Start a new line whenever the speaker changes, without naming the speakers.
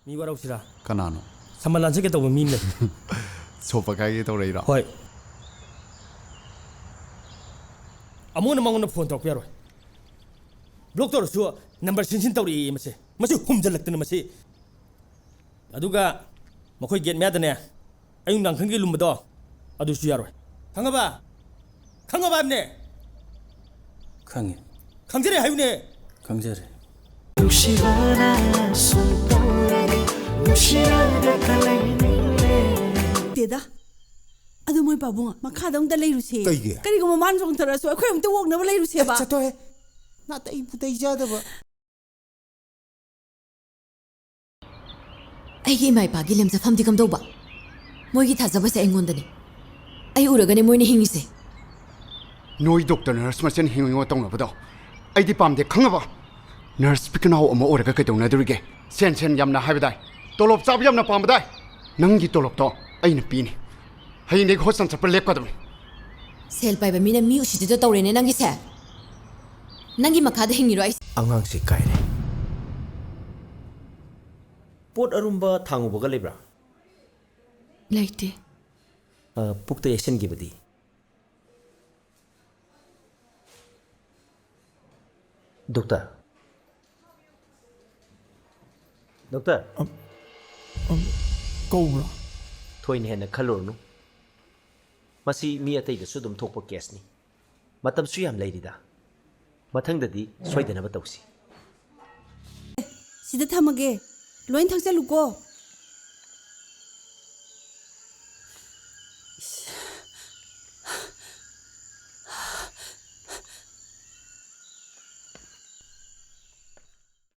Mi waraw sira.
Kanano?
Samalan se ke taw mi le.
Sopa kai ke taw reira.
Hoi. Amuna manguna phone taw pyaro. Block tor su number sin taw ri mase. Mase humjal laktana mase. Aduga makhoi get me adane. Ayung nang khangge lumba do. Adu su yaro. Khangaba. Khangaba ne.
Khangi.
Khangjere hayune.
Khangjere.
Teda adu moi babunga makhadong da leiruse
Kaige?
kari ko man jong tara so akhoi amta wok na leiruse ba
Chato he. Na tai putai jada ba.
ꯑꯩꯒꯤ ꯏꯃꯥ ꯏꯄꯥꯒꯤ ꯂꯦꯝꯖꯐꯝꯗꯤ ꯀꯝꯗꯧꯕ ꯃꯣꯏꯒꯤ ꯊꯥꯖꯕꯁꯦ ꯑꯩꯉꯣꯟꯗꯅꯤ ꯑꯩ ꯎꯔꯒꯅꯦ ꯃꯣꯏꯅ ꯍꯤꯡꯉꯤꯁꯦ
Noi doctor nurse macen hingo tong na bado. Ai di pam de khangaba. Nurse piknao ama oraga kai tong na durige. Sen yamna haibadai. Tolop chab yamna pam badai. Nangi tolop to ai na pini. Hai ne hosan chapel lep kadam.
ꯁꯦꯜ ꯄꯥꯏꯕ ꯃꯤꯅ ꯃꯤ ꯎꯁꯤꯠꯇꯗ ꯇꯧꯔꯦꯅꯦ ꯅꯪꯒꯤꯁꯦ ꯅꯪꯒꯤ ꯃꯈꯥꯗ ꯍꯤꯡꯉꯤꯔꯣ ꯑꯩ
ꯑꯉꯥꯡꯁꯤ ꯀꯥꯏꯔꯦ ꯄꯣꯠ ꯑꯔꯨꯝꯕ ꯊꯥꯡꯉꯨꯕꯒ ꯂꯩꯕ꯭ꯔꯥ
ꯂꯩꯇꯦ
ꯄꯨꯛꯇ ꯌꯦꯛꯁꯤꯟꯈꯤꯕꯗꯤ ꯗꯣꯛꯇꯔ
Kobra.
ꯊꯣꯏꯅ ꯍꯦꯟꯅ ꯈꯜꯂꯨꯔꯅꯨ ꯃꯁꯤ ꯃꯤ ꯑꯇꯩꯗꯁꯨ ꯑꯗꯨꯝ ꯊꯣꯛꯄ ꯀꯦꯁꯅꯤ ꯃꯇꯝꯁꯨ ꯌꯥꯝ ꯂꯩꯔꯤꯗ ꯃꯊꯪꯗꯗꯤ ꯁꯣꯏꯗꯅꯕ ꯇꯧꯁꯤ
sida thamage loin thak chalu ko